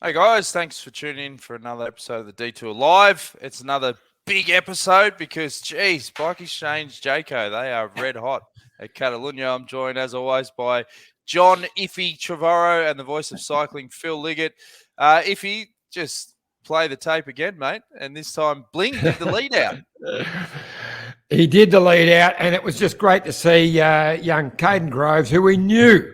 Hey guys, thanks for tuning in for another episode of the Detour Live. It's another big episode because, geez, BikeExchange-Jayco, they are red hot at Catalunya. I'm joined, as always, by John Iffy Trevorrow and the voice of cycling, Phil Liggett. Iffy, just play the tape again, mate. And this time, Bling did the lead out. He did the lead out, and it was just great to see young Kaden Groves, who we knew.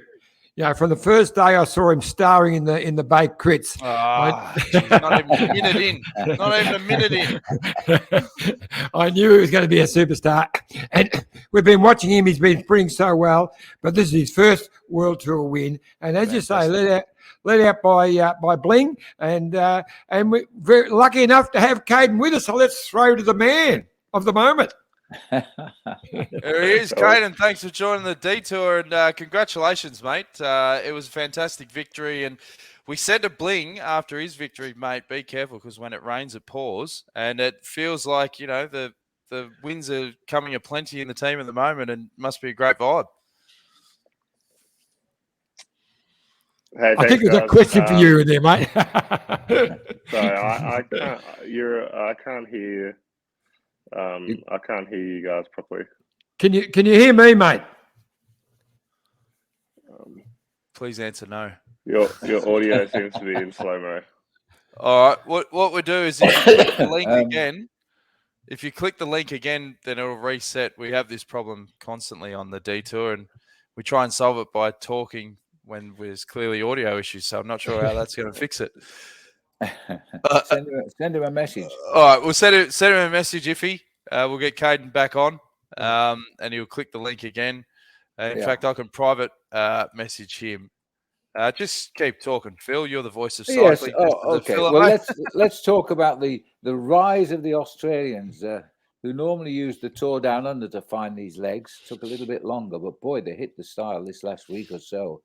From the first day I saw him starring in the BEX crits. Not even a minute in. Not even a minute in. I knew he was going to be a superstar. And we've been watching him. He's been sprinting so well. But this is his first World Tour win. And as you say, led out by Bling. And we're very lucky enough to have Kaden with us. So let's throw to the man of the moment. There he is, Kaden. Thanks for joining the Detour, and congratulations, mate. It was a fantastic victory, and we said to Bling after his victory, mate, be careful because when it rains, it pours, and it feels like the wins are coming aplenty in the team at the moment, and must be a great vibe. Hey, I think there's a question for you there, mate. Sorry, I can't hear. I can't hear you guys properly. Can you hear me, mate? Please answer no. Your audio seems to be in slow-mo. All right. What we do is if you click the link again, then it'll reset. We have this problem constantly on the Detour, and we try and solve it by talking when there's clearly audio issues. So I'm not sure how that's going to fix it. Send him a message. All right, we'll send him a message, Iffy. We'll get Kaden back on, and he'll click the link again. In fact, I can private message him. Just keep talking, Phil. You're the voice of cycling. Yes. Okay. Well, let's talk about the rise of the Australians who normally use the Tour Down Under to find these legs. Took a little bit longer, but boy, they hit the style this last week or so.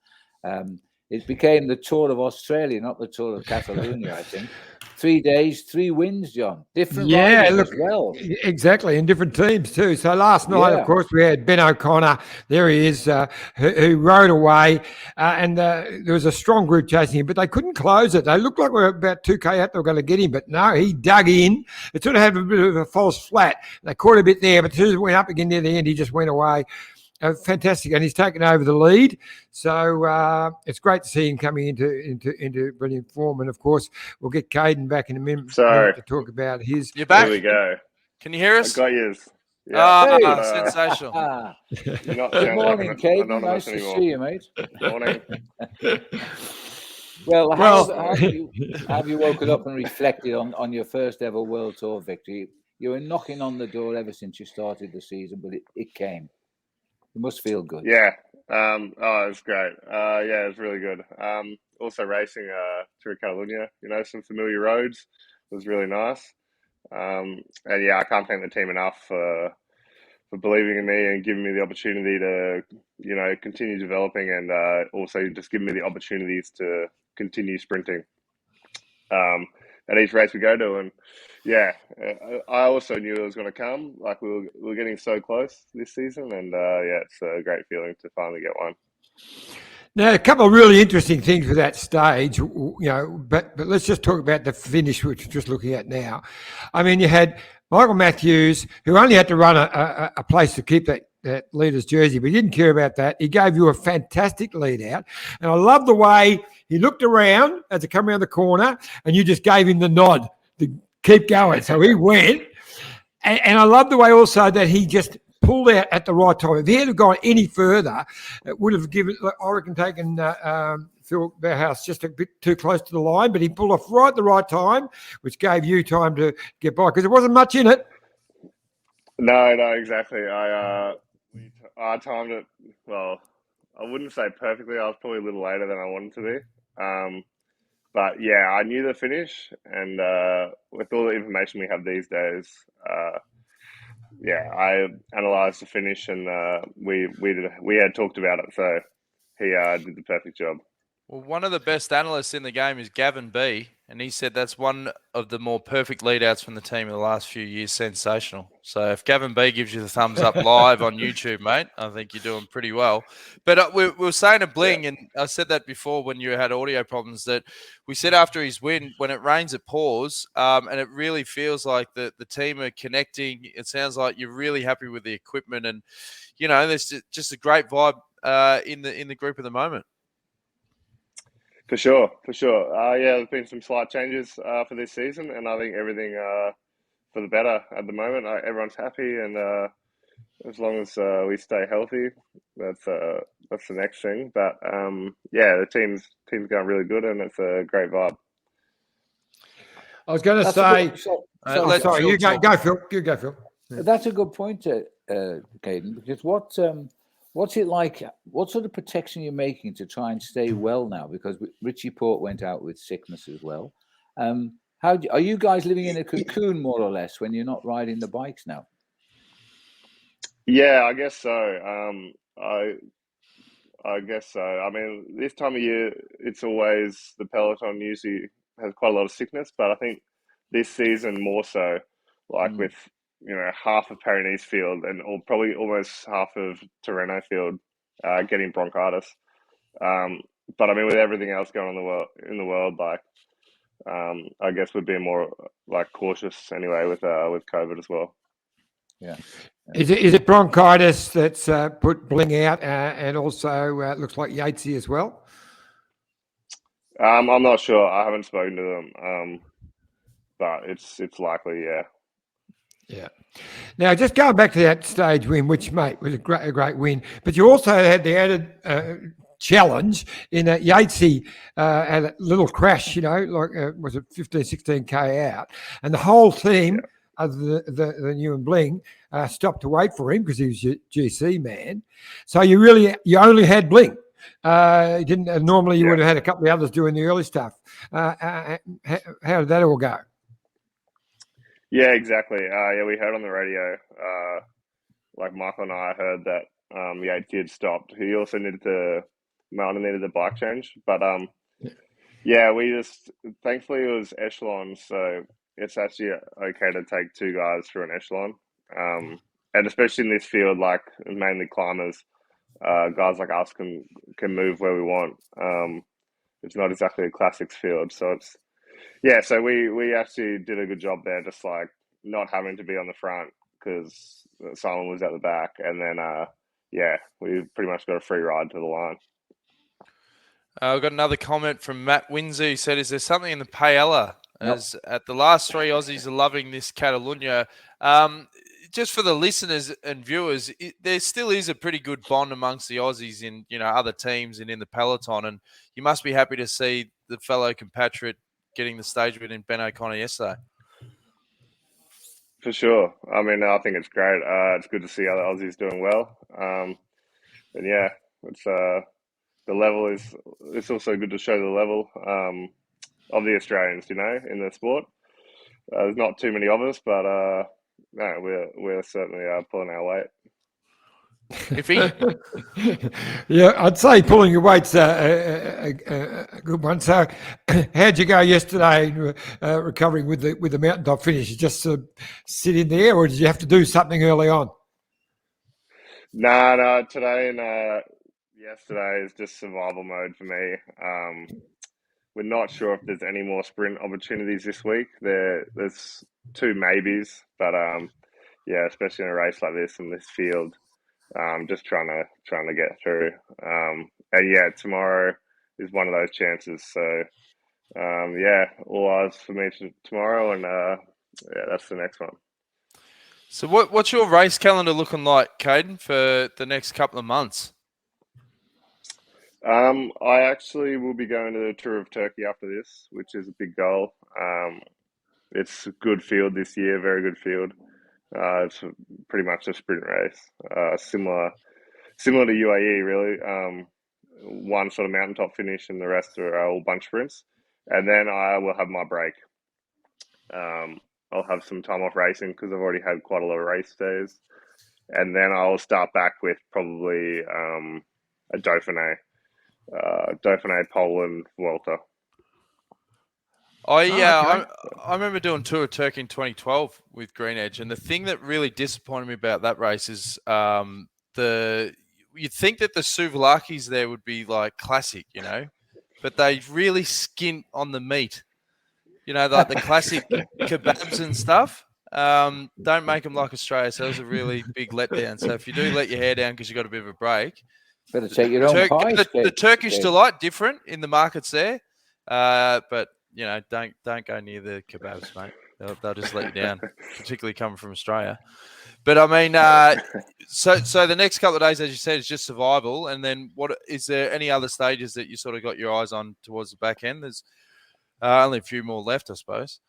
It became the Tour of Australia, not the Tour of Catalunya, I think. 3 days, 3 wins, John. Different riders as well. Exactly, in different teams too. So last night, of course, we had Ben O'Connor. There he is, who rode away. And there was a strong group chasing him, but they couldn't close it. They looked like we were about 2K out. They were going to get him, but no, he dug in. It sort of had a bit of a false flat. They caught a bit there, but as soon as it went up again near the end, he just went away. Fantastic, and he's taken over the lead. So it's great to see him coming into brilliant form. And of course, we'll get Kaden back in a minute to talk about his. You're back. Here we go. Can you hear us? I got yours. Yeah. Sensational. Good morning, Kaden. Nice to see you, mate. Morning. Well, have you woken up and reflected on your first ever World Tour victory? You were knocking on the door ever since you started the season, but it came. It must feel good. Yeah. It was great. It was really good. Also racing Tour of Catalunya, some familiar roads was really nice. And I can't thank the team enough for believing in me and giving me the opportunity to, continue developing and also just giving me the opportunities to continue sprinting at each race we go to. And I also knew it was going to come. Like we were getting so close this season, and it's a great feeling to finally get one. Now, a couple of really interesting things with that stage, but let's just talk about the finish, which we're just looking at now. I mean, you had Michael Matthews, who only had to run a place to keep that leader's jersey, but he didn't care about that. He gave you a fantastic lead out. And I love the way he looked around as he came around the corner, and you just gave him the nod to keep going. So he went. And I love the way also that he just pulled out at the right time. If he had gone any further, it would have taken Phil Bauhaus just a bit too close to the line, but he pulled off right at the right time, which gave you time to get by because there wasn't much in it. No, exactly. I timed it, well, I wouldn't say perfectly. I was probably a little later than I wanted to be. But I knew the finish, and with all the information we have these days, I analysed the finish, and we had talked about it, so he did the perfect job. Well, one of the best analysts in the game is Gavin B, and he said that's one of the more perfect lead-outs from the team in the last few years. Sensational. So if Gavin B gives you the thumbs up live on YouTube, mate, I think you're doing pretty well. But we were saying to Bling, and I said that before when you had audio problems, that we said after his win, when it rains, it pours, and it really feels like the team are connecting. It sounds like you're really happy with the equipment, and there's just a great vibe in the group at the moment. For sure. There's been some slight changes for this season, and I think everything for the better at the moment. Everyone's happy, and as long as we stay healthy, that's the next thing. But the team's going really good, and it's a great vibe. I was going to say, sorry, you go, Phil. You go, Phil. Yeah. That's a good point, Kaden, because what's it like? What sort of protection you're making to try and stay well now? Because Richie Port went out with sickness as well. Are you guys living in a cocoon more or less when you're not riding the bikes now? Yeah, I guess so. I guess so. I mean, this time of year, it's always the peloton usually has quite a lot of sickness, but I think this season more so, with half of Pyrenees field or probably almost half of Tirreno field getting bronchitis. But I mean, with everything else going on in the world, I guess we're being more cautious anyway with COVID as well. Yeah. Is it bronchitis that's put Bling out, and also looks like Yatesy as well? I'm not sure. I haven't spoken to them, but it's likely, yeah. Yeah. Now, just going back to that stage win, which, mate, was a great win, but you also had the added challenge in that Yatesy had a little crash, was it 15, 16K out, and the whole team, the New and Bling, stopped to wait for him because he was your GC man. So you only had Bling. You didn't normally you would have had a couple of others doing the early stuff. How did that all go? Yeah, exactly. We heard on the radio, Michael and I heard that Yatesy had stopped. He also needed the bike change, but we just thankfully it was echelon, so it's actually okay to take two guys through an echelon, and especially in this field, mainly climbers, guys like us can move where we want. It's not exactly a classics field, so it's so we actually did a good job there, just not having to be on the front because someone was at the back, and then we pretty much got a free ride to the line. I've got another comment from Matt Windsor. He said, "Is there something in the paella?" As at the last three Aussies are loving this Catalunya. Just for the listeners and viewers, there still is a pretty good bond amongst the Aussies in other teams and in the peloton, and you must be happy to see the fellow compatriot getting the stage win in Ben O'Connor yesterday. For sure. I mean, I think it's great. It's good to see other Aussies doing well. And it's the level is. It's also good to show the level of the Australians, in the sport. There's not too many of us, but no, we're certainly pulling our weight. Yeah, I'd say pulling your weight's a good one. So, how'd you go yesterday recovering with the mountaintop finish? You just sit in there, or did you have to do something early on? No. Today and yesterday is just survival mode for me. We're not sure if there's any more sprint opportunities this week. There's two maybes, but especially in a race like this in this field. Just trying to get through. And tomorrow is one of those chances. So all eyes for me tomorrow, and that's the next one. So what's your race calendar looking like, Kaden, for the next couple of months? I actually will be going to the Tour of Turkey after this, which is a big goal. It's a good field this year, very good field. It's pretty much a sprint race, similar to UAE, really. One sort of mountaintop finish, and the rest are all bunch sprints. And then I will have my break. I'll have some time off racing because I've already had quite a lot of race days. And then I'll start back with probably a Dauphiné, Poland, Vuelta. I remember doing Tour of Turkey in 2012 with Green Edge, and the thing that really disappointed me about that race is you'd think that the souvlaki's there would be like classic, but they really skint on the meat, like the classic kebabs and stuff. Don't make them like Australia, so it was a really big letdown. So if you do let your hair down because you got a bit of a break, better take your own pie. The Turkish delight different in the markets there, but don't go near the kebabs, mate. They'll just let you down, particularly coming from Australia. But I mean, so the next couple of days, as you said, is just survival. And then, what is there any other stages that you sort of got your eyes on towards the back end? There's only a few more left, I suppose.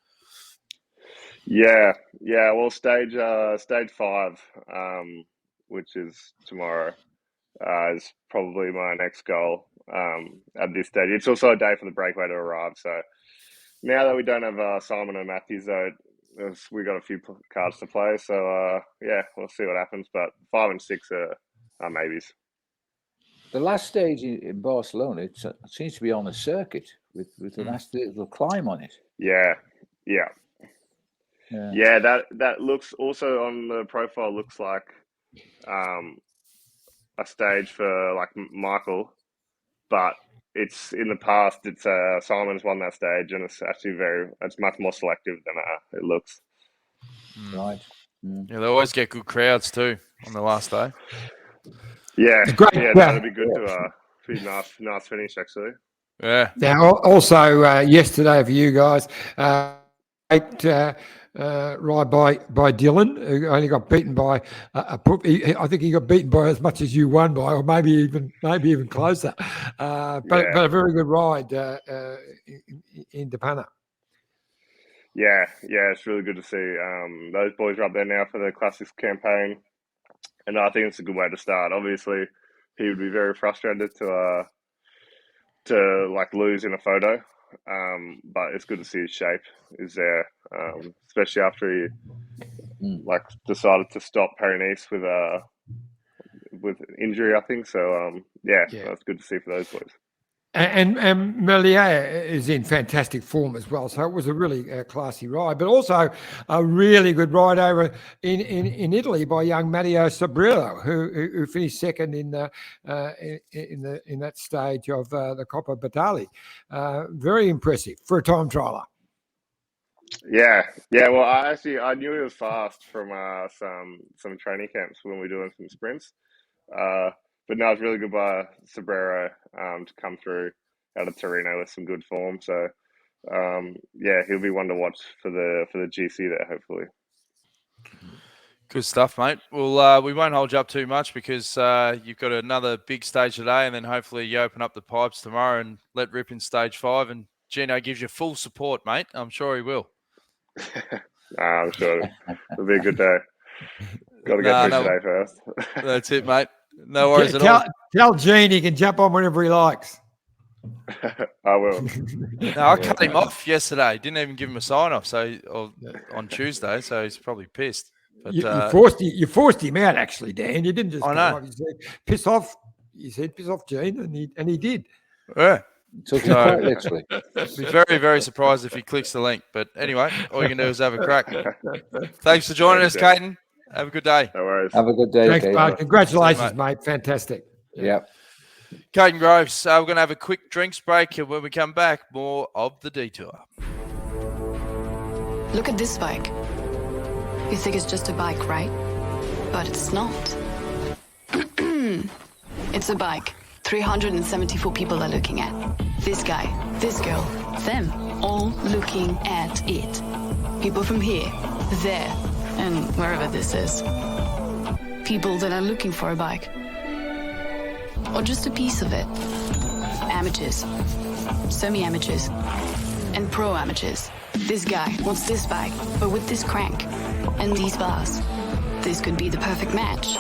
Yeah. Well, stage 5, which is tomorrow, is probably my next goal at this stage. It's also a day for the breakaway to arrive. So now that we don't have Simon and Matthews, though, we got a few cards to play. So we'll see what happens. But 5 and 6 are maybes. The last stage in Barcelona, it seems to be on a circuit with a nice little climb on it. Yeah. That looks also on the profile looks like a stage for like Michael, but it's in the past. It's Simon's won that stage, and it's actually it's much more selective than it looks. Right. Yeah, they always get good crowds too on the last day. Yeah, that'd be good to be nice finish actually. Yeah. Now, also yesterday for you guys, ride by Dylan, who only got beaten by I think he got beaten by as much as you won by, or maybe even closer. But a very good ride in Depana. Yeah, it's really good to see. Those boys are up there now for the Classics campaign, and I think it's a good way to start. Obviously, he would be very frustrated to like lose in a photo. But it's good to see his shape is there, especially after he decided to stop Paris with injury, I think. So that's good to see for those boys. And Merlier is in fantastic form as well. So it was a really classy ride, but also a really good ride over in Italy by young Matteo Sobrello, who finished second in that stage of the Coppa Bertali. Very impressive for a time trialer. Yeah. Well, I knew he was fast from some training camps when we were doing some sprints. But no, it's really good by Sobrero to come through out of Torino with some good form. So he'll be one to watch for the GC there, hopefully. Good stuff, mate. Well, we won't hold you up too much because you've got another big stage today, and then hopefully you open up the pipes tomorrow and let rip in stage 5. And Gino gives you full support, mate. I'm sure he will. I'm sure it'll be a good day. Got to get through today first. That's it, mate. No worries at all. Tell Gene he can jump on whenever he likes. I will. No, I cut him off yesterday. Didn't even give him a sign-off on Tuesday, so he's probably pissed. But, you forced him out, actually, Dan. You didn't just piss off. You said, piss off, Gene, and he did. Yeah. So literally. Be very, very surprised if he clicks the link. But anyway, all you can do is have a crack. Thanks for joining us, Kaden. Have a good day. No worries. Have a good day. Thanks, mate. Congratulations, mate. Fantastic. Yeah. Kaden Groves. We're going to have a quick drinks break, and when we come back, more of the detour. Look at this bike. You think it's just a bike, right? But it's not. It's a bike 374 people are looking at. This guy, this girl, them, all looking at it. People from here, there, and wherever this is. People that are looking for a bike. Or just a piece of it. Amateurs, semi-amateurs, and pro-amateurs. This guy wants this bike, but with this crank and these bars. This could be the perfect match.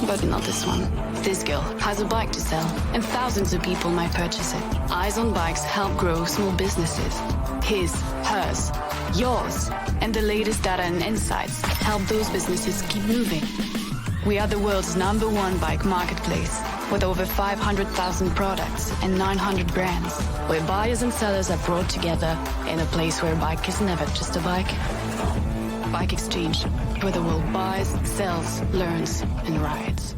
But not this one. This girl has a bike to sell, and thousands of people might purchase it. Eyes on Bikes help grow small businesses. His, hers, yours, and the latest data and insights help those businesses keep moving. We are the world's #1 bike marketplace. with over 500,000 products and 900 brands, where buyers and sellers are brought together in a place where a bike is never just a bike. Bike Exchange, where the world buys, sells, learns, and rides.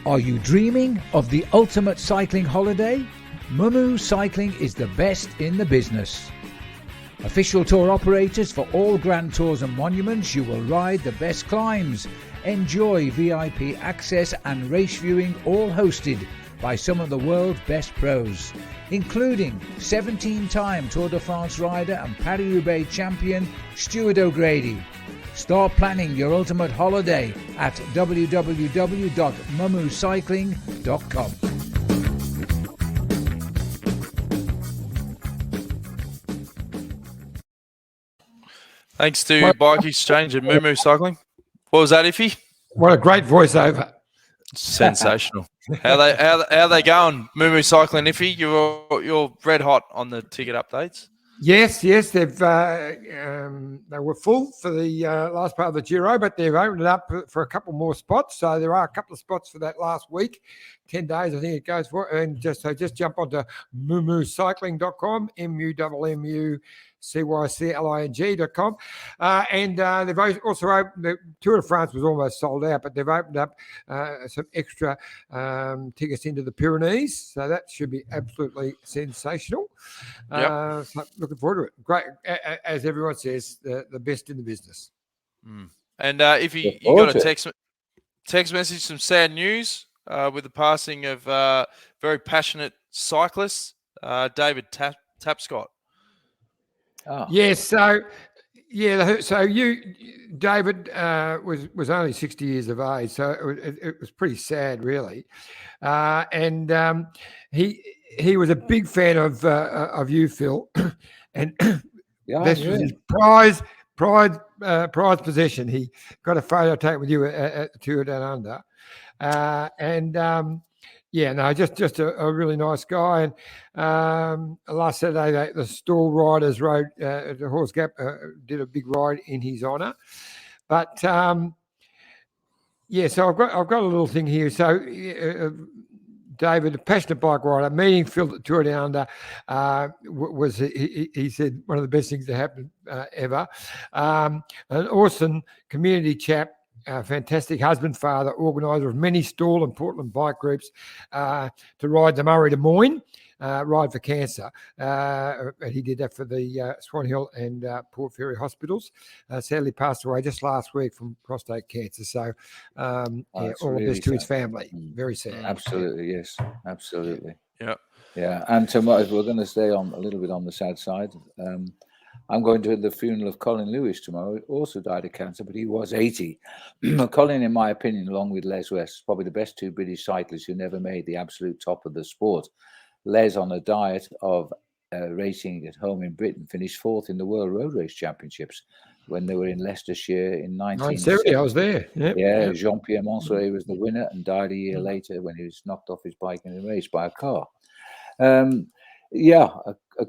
Are you dreaming of the ultimate cycling holiday? Mumu Cycling is the best in the business. Official tour operators for all Grand Tours and monuments, you will ride the best climbs. Enjoy VIP access and race viewing, all hosted by some of the world's best pros, including 17-time Tour de France rider and Paris-Roubaix champion Stuart O'Grady. Start planning your ultimate holiday at www.mumucycling.com. Thanks to Bike Exchange and Mumu Cycling. What was that, Iffy? What a great voiceover. Sensational. How they going, Mumu Cycling, Iffy? You're red hot on the ticket updates. Yes, they've they were full for the last part of the Giro, but they've opened it up for a couple more spots. So there are a couple of spots for that last week, 10 days, I think it goes for. And just jump onto mumucycling.com, MUMUCYCLING.com. And they've also opened, the Tour de France was almost sold out, but they've opened up some extra tickets into the Pyrenees. So that should be absolutely sensational. So looking forward to it. Great, as everyone says, the best in the business. And if you got a text message, some sad news with the passing of very passionate cyclist David Tapscott. Oh. Yes, so David was only 60 years of age, so it was pretty sad, really, and he was a big fan of you, Phil, and this was his prized possession. He got a photo taken with you at the Tour Down Under, just a really nice guy. And last Saturday, the Stall Riders rode at the Horse Gap, did a big ride in his honour. But so I've got a little thing here. So David, a passionate bike rider, meeting Phil at Tour Down Under was, he said, one of the best things that happened ever. An awesome community chap. Fantastic husband, father, organiser of many stall and Portland bike groups to ride the Murray to Moyne, Ride for Cancer. He did that for the Swan Hill and Port Fairy hospitals. Sadly passed away just last week from prostate cancer. So all really the best to his sad. family. Very sad. Absolutely, yes. Absolutely. Yeah. And tomorrow, we're going to stay on a little bit on the sad side. I'm going to the funeral of Colin Lewis tomorrow. He also died of cancer, but he was 80. Colin, in my opinion, along with Les West, probably the best two British cyclists who never made the absolute top of the sport. Les, on a diet of racing at home in Britain, finished fourth in the World Road Race Championships when they were in Leicestershire in 1970. I was there. Yep. Jean-Pierre Monsoret was the winner and died a year later when he was knocked off his bike in a race by a car.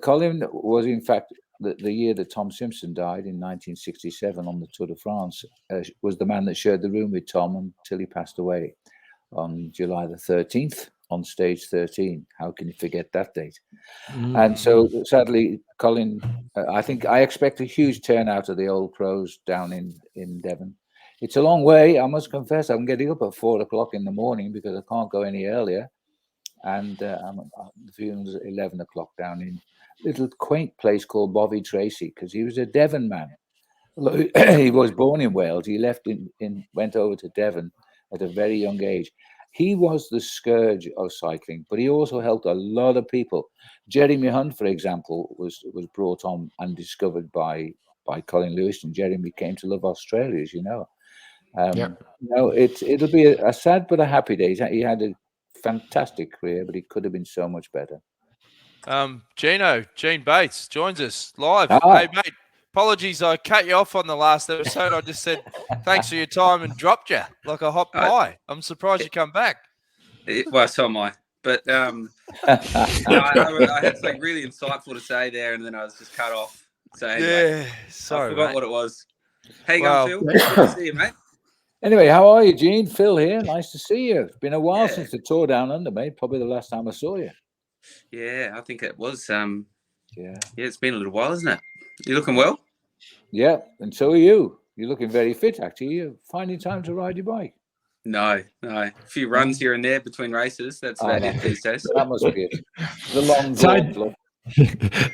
Colin was, in fact, the year that Tom Simpson died in 1967 on the Tour de France, was the man that shared the room with Tom until he passed away on July the 13th on stage 13. How can you forget that date? And so sadly, Colin, I expect a huge turnout of the old pros down in Devon. It's a long way, I must confess. I'm getting up at 4 o'clock in the morning because I can't go any earlier. And the funeral's at 11 o'clock down in little quaint place called Bovey Tracy, because he was a Devon man. He was born in Wales. He went over to Devon at a very young age. He was the scourge of cycling, but he also helped a lot of people. Jeremy Hunt, for example, was brought on and discovered by Colin Lewis, and Jeremy came to love Australia, as you know. It'll be a sad but a happy day. He had a fantastic career, but he could have been so much better. Gene Bates joins us live. Ah. Hey, mate, Apologies, I cut you off on the last episode. I just said thanks for your time and dropped you like a hot pie. I'm surprised you come back. Well, so am I. But I had something really insightful to say there, and then I was just cut off. So anyway, sorry, I forgot mate. what it was. How you going, Phil? Good to see you, mate. Anyway, how are you, Gene? Phil here. Nice to see you. It's been a while Yeah. since the tour down under, mate. Probably the last time I saw you. Yeah, I think it was. Yeah, it's been a little while, isn't it? You looking well? Yeah, and so are you. You're looking very fit, actually. You're finding time to ride your bike. No. A few runs here and there between races. That's about it these days. That must be it. The long drawn fluff.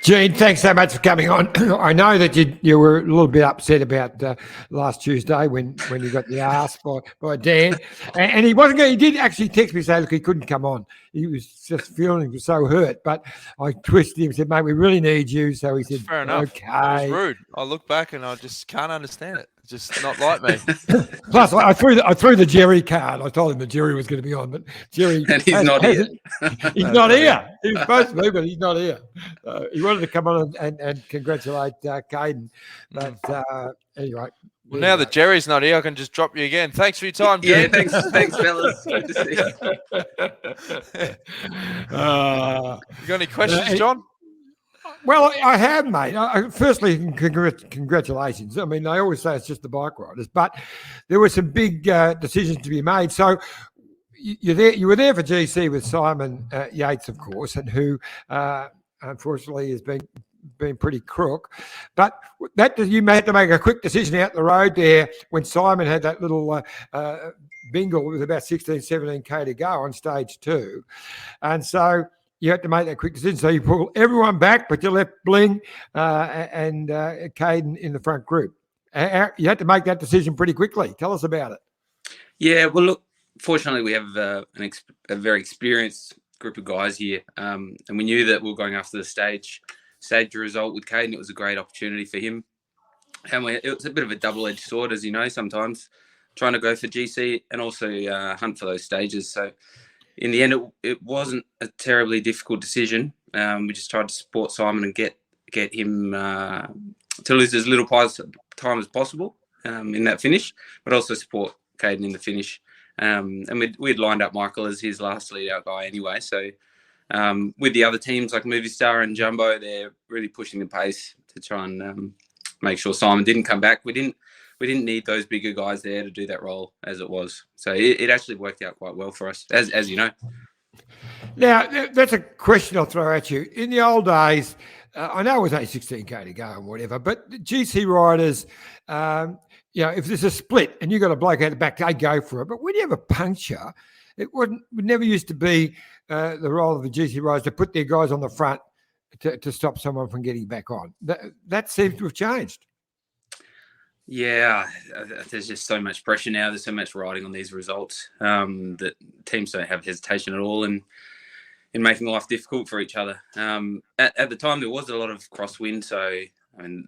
Gene, thanks so much for coming on. I know that you were a little bit upset about last Tuesday when you got the arse by Dan, and he wasn't. He did actually text me say, look, he couldn't come on. He was just feeling so hurt. But I twisted him and said, mate, we really need you. So he said, Fair enough. okay. It was rude. I look back and I just can't understand it. It's just not like me. Plus, I threw the Jerry card. I told him that Jerry was going to be on, but Jerry And he's not here. He's not here. He was supposed to be, but he's not here. He wanted to come on and congratulate Kaden. But anyway. Well, now that Jerry's not here, I can just drop you again. Thanks for your time, Jerry. Yeah, thanks, fellas. Good to see you. You got any questions, John? Well, I have, mate. Firstly, congratulations. I mean, they always say it's just the bike riders, but there were some big decisions to be made. So you were there for GC with Simon Yates, of course, and who unfortunately has been pretty crook. But that you had to make a quick decision out the road there when Simon had that little bingle with about 16, 17K to go on stage 2. And so you had to make that quick decision. So you pulled everyone back, but you left Bling and Kaden in the front group. You had to make that decision pretty quickly. Tell us about it. Yeah, well, look, fortunately, we have a very experienced group of guys here. And we knew that we were going after the stage result with Kaden. It was a great opportunity for him. And it was a bit of a double-edged sword, as you know, sometimes trying to go for GC and also hunt for those stages. So in the end, it wasn't a terribly difficult decision. We just tried to support Simon and get him to lose as little time as possible in that finish, but also support Kaden in the finish. And we'd lined up Michael as his last lead-out guy anyway. So with the other teams like Movistar and Jumbo, they're really pushing the pace to try and make sure Simon didn't come back. We didn't need those bigger guys there to do that role as it was. So it actually worked out quite well for us, as you know. Now, that's a question I'll throw at you. In the old days, I know it was only 16K to go and whatever, but GC riders, if there's a split and you got a bloke out the back, they go for it. But when you have a puncture, it would never used to be the role of the GC riders to put their guys on the front to stop someone from getting back on. That seems to have changed. Yeah, there's just so much pressure now. There's so much riding on these results that teams don't have hesitation at all in making life difficult for each other. At the time, there was a lot of crosswind, so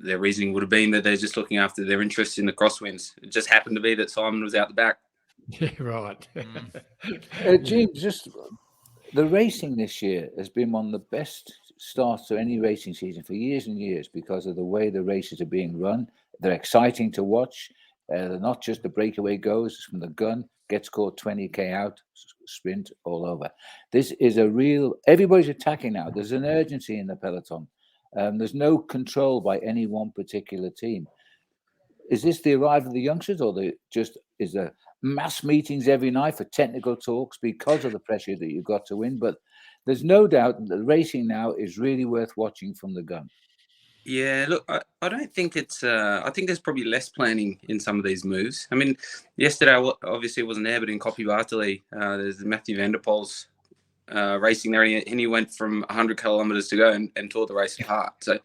their reasoning would have been that they're just looking after their interests in the crosswinds. It just happened to be that Simon was out the back. Yeah, right. Gene, just the racing this year has been one of the best starts to any racing season for years and years because of the way the races are being run. They're exciting to watch. They're not just the breakaway goes from the gun, gets caught 20K out, sprint all over. This is everybody's attacking now. There's an urgency in the peloton. There's no control by any one particular team. Is this the arrival of the youngsters, or is there mass meetings every night for technical talks because of the pressure that you've got to win? But there's no doubt that the racing now is really worth watching from the gun. Yeah, look, I don't think it's. I think there's probably less planning in some of these moves. I mean, yesterday obviously it wasn't there, but in Copy Bartley, there's Matthew van der Poel's racing there, and he went from 100 kilometres to go and tore the race apart. So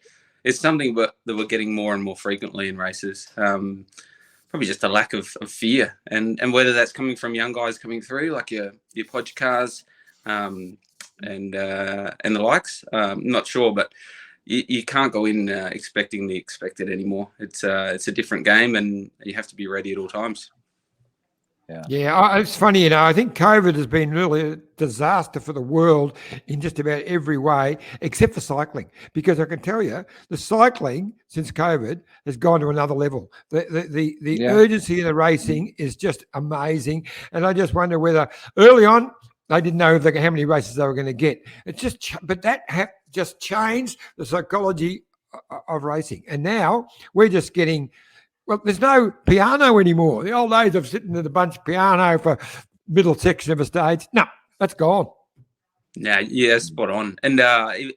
it's something that we're getting more and more frequently in races. Probably just a lack of fear, and whether that's coming from young guys coming through, like your Podgcars and the likes. I'm not sure, but you can't go in expecting the expected anymore. It's a different game, and you have to be ready at all times. Yeah, it's funny, I think COVID has been really a disaster for the world in just about every way, except for cycling. Because I can tell you, the cycling since COVID has gone to another level. The urgency of the racing is just amazing, and I just wonder whether early on they didn't know how many races they were going to get. It's just, but that just changed the psychology of racing, and now we're just getting. Well, there's no piano anymore. The old days of sitting at a bunch piano for middle section of a stage. No, that's gone. Yeah, spot on. And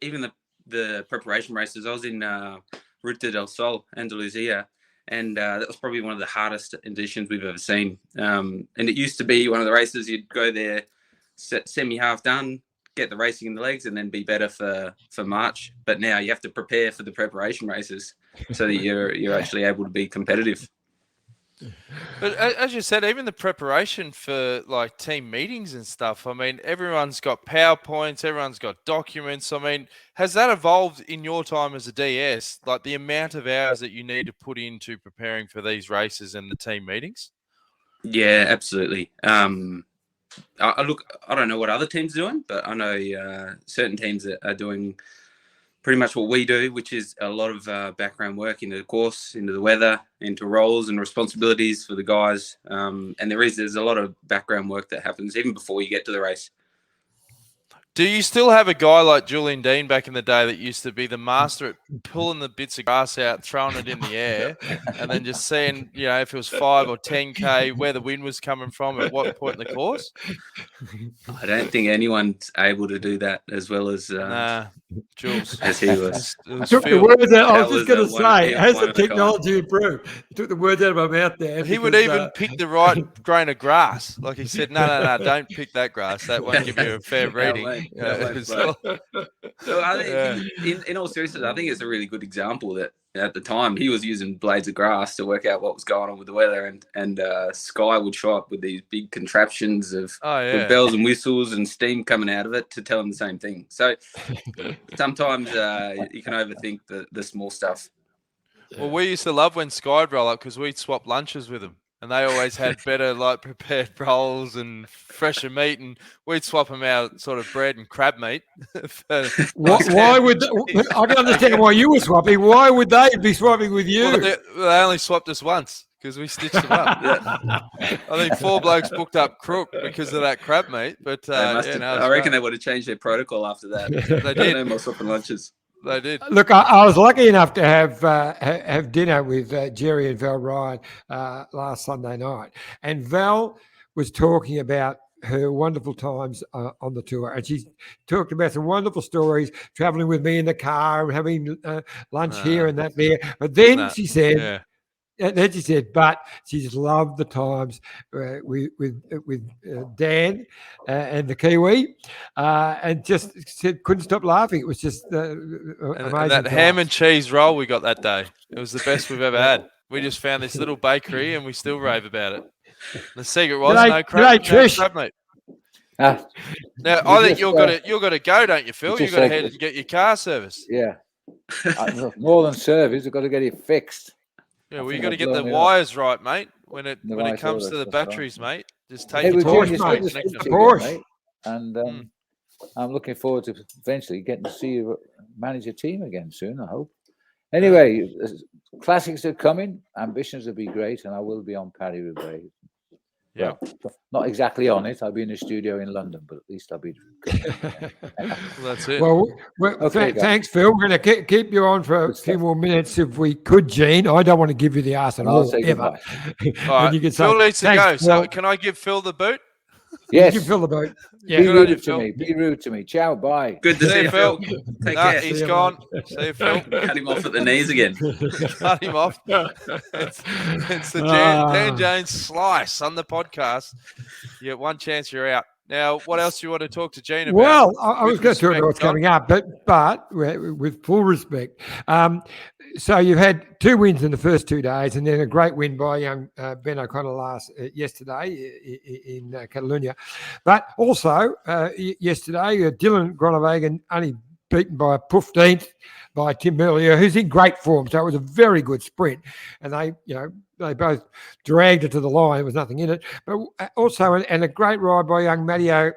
even the preparation races, I was in Ruta del Sol, Andalusia, and that was probably one of the hardest editions we've ever seen. And it used to be one of the races you'd go there, semi-half done, get the racing in the legs, and then be better for March. But now you have to prepare for the preparation races so that you're actually able to be competitive. But as you said, even the preparation for like team meetings and stuff, I mean, everyone's got PowerPoints, everyone's got documents. I mean, has that evolved in your time as a DS, like the amount of hours that you need to put into preparing for these races and the team meetings? Yeah, absolutely. I don't know what other teams are doing, but I know certain teams are doing pretty much what we do, which is a lot of background work into the course, into the weather, into roles and responsibilities for the guys. And there's a lot of background work that happens even before you get to the race. Do you still have a guy like Julian Dean back in the day that used to be the master at pulling the bits of grass out, throwing it in the air, and then just seeing, if it was 5 or 10K, where the wind was coming from at what point in the course? I don't think anyone's able to do that as well as Jules. As he was. I took the words out. I was just going to say, has the technology improved? You took the words out of my mouth there. He would even pick the right grain of grass. Like he said, no, don't pick that grass. That won't give you a fair reading. So I think, in all seriousness, I think it's a really good example that at the time he was using blades of grass to work out what was going on with the weather, and Sky would show up with these big contraptions with bells and whistles and steam coming out of it to tell him the same thing. So sometimes you can overthink the small stuff. Well, we used to love when Sky'd roll up because we'd swap lunches with them. And they always had better, prepared rolls and fresher meat, and we'd swap them out sort of bread and crab meat. Why would I can understand why you were swapping? Why would they be swapping with you? Well, they only swapped us once because we stitched them up. I think 4 blokes booked up Crook because of that crab meat. But I reckon they would have changed their protocol after that. They did. No more swapping lunches. They did. Look, I was lucky enough to have dinner with Jerry and Val Ryan last Sunday night, and Val was talking about her wonderful times on the tour, and she talked about some wonderful stories, traveling with me in the car and having lunch here and that there. But then she said. And then she said, but she just loved the times with Dan and the Kiwi, and just said couldn't stop laughing. It was just amazing. And that ham and cheese roll we got that day, it was the best we've ever had. We just found this little bakery and we still rave about it. The secret was no crab meat. Now I think you've got to go, don't you, Phil? You've got to head and get your car serviced. Yeah, more than service, you've got to get it fixed. Yeah, well, you got to get the wires right, mate. When it comes to the batteries, mate, just take it to Porsche. And I'm looking forward to eventually getting to see you manage a team again soon, I hope. Anyway, classics are coming. Ambitions will be great, and I will be on Paris-Roubaix. Yeah, well, not exactly on it. I'll be in the studio in London, but at least I'll be. Well, that's it. Well, thanks, Phil. We're going to keep you on for a few more minutes if we could, Gene. I don't want to give you the arse at all, ever. All right. Phil needs to go. So can I give Phil the boot? Yes. Give Phil the boot. Yeah. Be rude to me. Be rude to me. Ciao. Bye. Good to see you, Phil. Take care. He's gone. See you, Phil. Cut him off at the knees again. Cut him off. It's the Dan Jones slice on the podcast. You get one chance, you're out. Now, what else do you want to talk to Gene about? Well, I was going to talk about what's coming up, but with full respect. So you've had 2 wins in the first 2 days, and then a great win by young Ben O'Connor yesterday in Catalunya. But also yesterday, Dylan Groenewegen only beaten by 15th by Tim Merlier, who's in great form. So it was a very good sprint, and they both dragged it to the line. There was nothing in it, but also and a great ride by young Matteo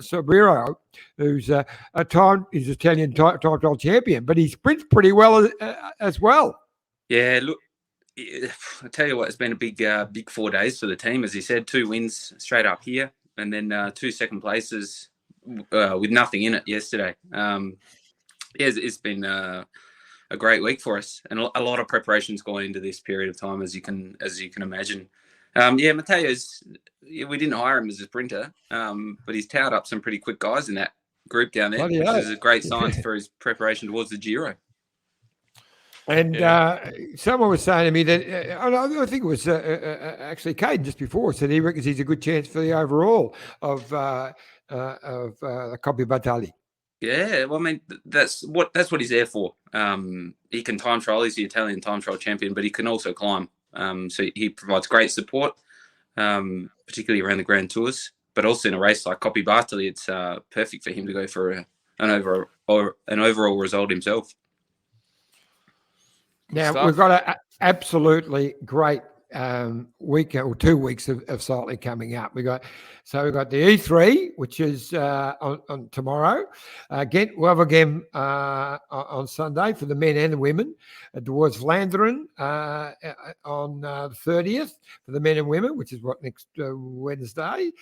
Sobrero, who's he's Italian time trial champion, but he sprints pretty well as well. Yeah, look, I tell you what, it's been a big 4 days for the team. As you said, 2 wins straight up here, and then 2 second places with nothing in it yesterday. It's been a great week for us, and a lot of preparations going into this period of time, as you can imagine. Mateo's, we didn't hire him as a sprinter, but he's towed up some pretty quick guys in that group down there, which is a great sign for his preparation towards the Giro. And someone was saying to me that I think it was actually Kaden just before said he reckons he's a good chance for the overall of the Coppa Bartali. Yeah, well, I mean that's what he's there for. He can time trial. He's the Italian time trial champion, but he can also climb. So he provides great support, particularly around the Grand Tours, but also in a race like Coppa Bartali, it's perfect for him to go for an overall result himself. Now, we've got an absolutely great week or 2 weeks of cycling coming up. We've got the E3, which is on tomorrow. We'll have again on Sunday for the men and the women towards Vlaanderen on the 30th for the men and women, which is next Wednesday.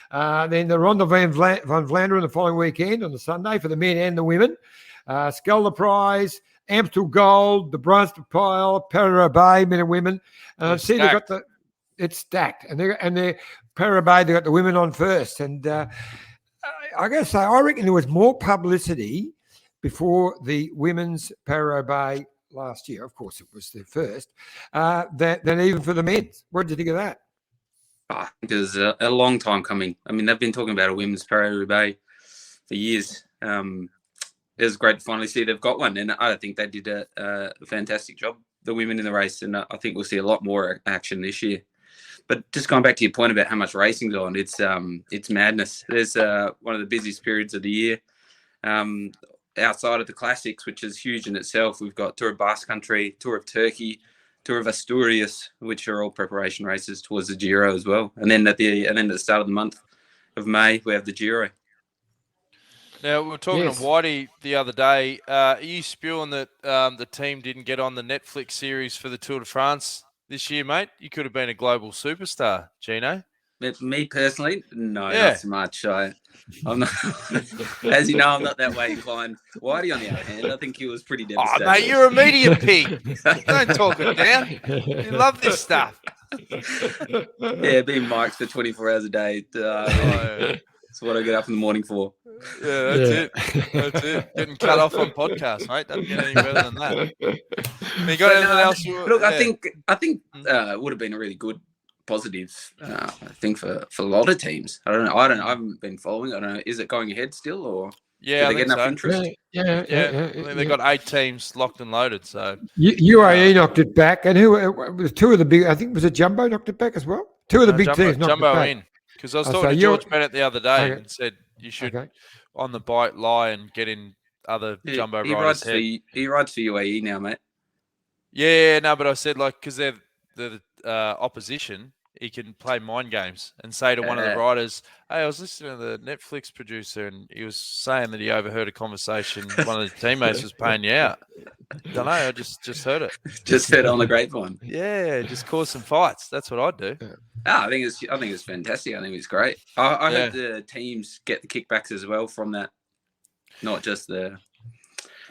Then the Ronde van Vlaanderen the following weekend on the Sunday for the men and the women. Skelder Prize, Amstel Gold, the Brunswick Pile, Paris-Roubaix, men and women. See, they've got it's stacked, and they're Paris-Roubaix. They got the women on first, and I got to say, I reckon there was more publicity before the women's Paris-Roubaix last year. Of course, it was their first than even for the men's. What did you think of that? I think it was a long time coming. I mean, they've been talking about a women's Paris-Roubaix for years. It was great to finally see they've got one, and I think they did a fantastic job, the women in the race, and I think we'll see a lot more action this year. But just going back to your point about how much racing's on, it's madness. There's one of the busiest periods of the year. Outside of the classics, which is huge in itself, we've got Tour of Basque Country, Tour of Turkey, Tour of Asturias, which are all preparation races towards the Giro as well. And then at the start of the month of May, we have the Giro. Now, we were talking to Whitey the other day. Are you spewing that the team didn't get on the Netflix series for the Tour de France this year, mate? You could have been a global superstar, Gino. Me personally, no, not so much. I'm not, as you know, I'm not that way inclined. Whitey, on the other hand, I think he was pretty devastated. Oh, mate, you're a media pig. Don't talk it down. You love this stuff. Yeah, being mic'd for 24 hours a day. That's what I get up in the morning for. Yeah, that's it. Getting cut off on podcasts, mate. Doesn't get any better than that. You got anything else? Look, I think it would have been a really good, positive thing for a lot of teams. I don't know. I haven't been following. I don't know. Is it going ahead still, or do they get enough interest? Yeah. I think they got 8 teams locked and loaded. So UAE knocked it back, and who was 2 of the big? I think was it Jumbo knocked it back as well. 2 of the big teams knocked it back. In. Because I was talking to George Bennett the other day and said you should, on the bike, lie and get in other Jumbo riders' head. He rides for UAE now, mate. Yeah, no, but I said, because they're the opposition, he can play mind games and say to one of the riders, hey, I was listening to the Netflix producer and he was saying that he overheard a conversation. One of the teammates was paying you out. Don't know, I just heard it. Just heard it on the grapevine. Yeah, just cause some fights. That's what I'd do. I think it's fantastic. I think it's great. I hope the teams get the kickbacks as well from that, not just the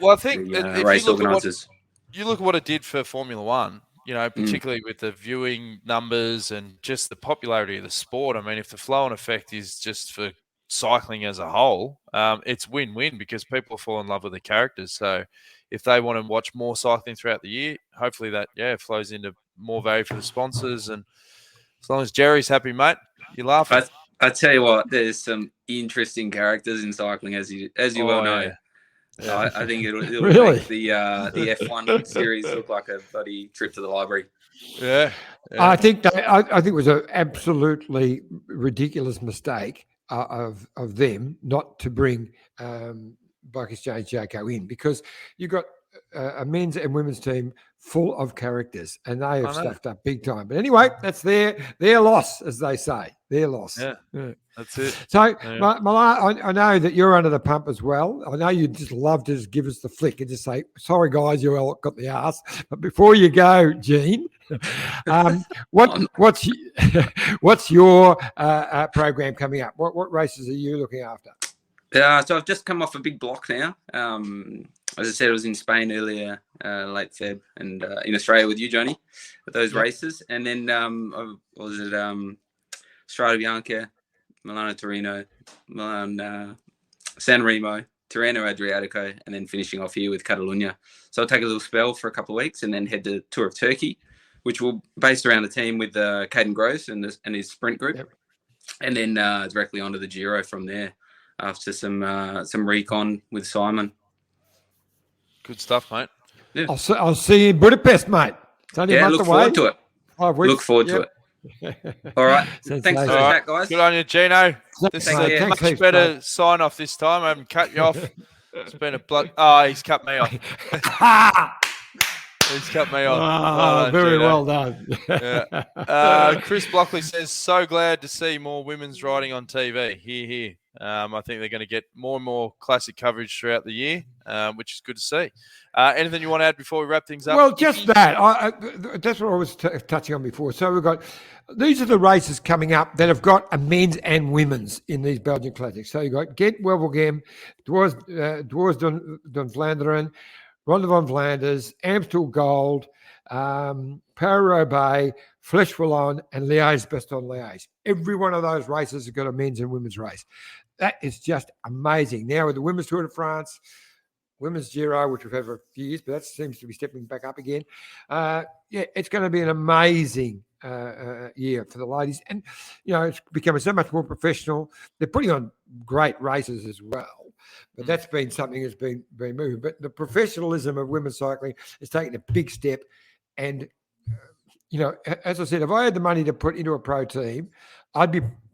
I think race organisers. You look at what it did for Formula One, particularly with the viewing numbers and just the popularity of the sport. I mean, if the flow-on effect is just for cycling as a whole, it's win-win because people fall in love with the characters. So if they want to watch more cycling throughout the year, hopefully that, flows into more value for the sponsors. And as long as Jerry's happy, mate, you laugh. I tell you what, there's some interesting characters in cycling, as you well know. Yeah. I think it'll really make the F1 series look like a bloody trip to the library. Yeah. I think it was an absolutely ridiculous mistake of them not to bring BikeExchange-Jayco in, because you've got a men's and women's team full of characters, and they have stuffed up big time. But anyway, that's their loss, as they say. Their loss. Yeah. That's it. So, Yeah. I know that you're under the pump as well. I know you'd just love to just give us the flick and just say, sorry, guys, you all got the arse. But before you go, Gene, what's your program coming up? What races are you looking after? So I've just come off a big block now. As I said, I was in Spain earlier, late Feb, and in Australia with you, Johnny, at those races. And then I was at Strada Bianca, Milano Torino, Milan San Remo, Tirreno Adriatico, and then finishing off here with Catalunya. So I'll take a little spell for a couple of weeks and then head to Tour of Turkey, which will based around a team with Kaden Groves and his sprint group. Yep. And then directly onto the Giro from there after some recon with Simon. Good stuff, mate. Yeah. I'll see you in Budapest, mate. It's only a month look away. Forward to it. 5 weeks. Look forward to it. All right. Thanks for that, guys. Good on you, Gino. This is a Thanks, much better sign off this time. I haven't cut you off. It's been a blood. Oh, he's cut me off. He's cut me off. Very well done. Yeah. Chris Blockley says, so glad to see more women's riding on TV. Here. I think they're going to get more and more classic coverage throughout the year, which is good to see. Anything you want to add before we wrap things up? Well, just that. That's what I was touching on before. So we've got, these are the races coming up that have got a men's and women's in these Belgian classics. So you've got Ghent Wevelgem, Dwars Don Vlaanderen, Ronde van Flanders, Amstel Gold, Paris-Roubaix, Flèche Wallonne, and Liège-Bastogne-Liège. Every one of those races has got a men's and women's race. That is just amazing. Now with the Women's Tour de France, Women's Giro, which we've had for a few years, but that seems to be stepping back up again. It's going to be an amazing year for the ladies. And, it's becoming so much more professional. They're putting on great races as well. But that's been something that's been moving. But the professionalism of women's cycling is taking a big step. And, as I said, if I had the money to put into a pro team,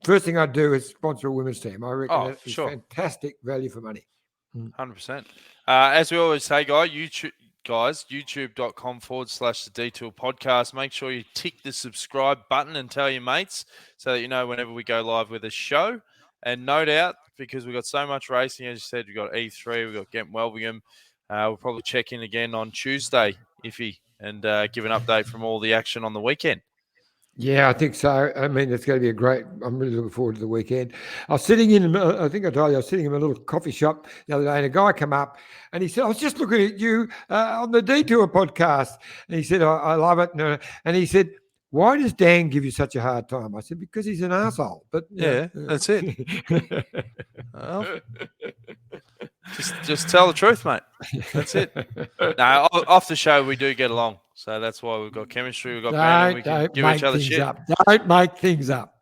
first thing I'd do is sponsor a women's team. I reckon that's fantastic value for money. 100%. As we always say, youtube.com/the Detour podcast. Make sure you tick the subscribe button and tell your mates so that you know whenever we go live with a show. And no doubt, because we've got so much racing, as you said, we've got E3, we've got Ghent Wevelgem. We'll probably check in again on Tuesday, and give an update from all the action on the weekend. Yeah, I think so. I mean, it's going to be I'm really looking forward to the weekend. I was sitting in a little coffee shop the other day, and a guy came up and he said, I was just looking at you on the Detour podcast. And he said, I love it. And he said, why does Dan give you such a hard time? I said, because he's an arsehole. But that's it. Well, just tell the truth, mate. That's it. No, off the show we do get along, so that's why we've got chemistry. We've got Brandon. We can give each other shit. Don't make things up.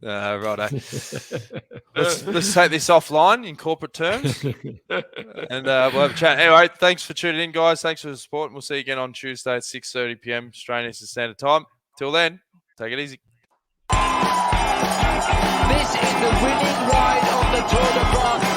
Righto. Let's take this offline in corporate terms, and we'll have a chat. Anyway, thanks for tuning in, guys. Thanks for the support, and we'll see you again on Tuesday at 6:30 p.m. Australian Eastern Standard Time. Till then, take it easy. This is the winning ride of the Tour de France.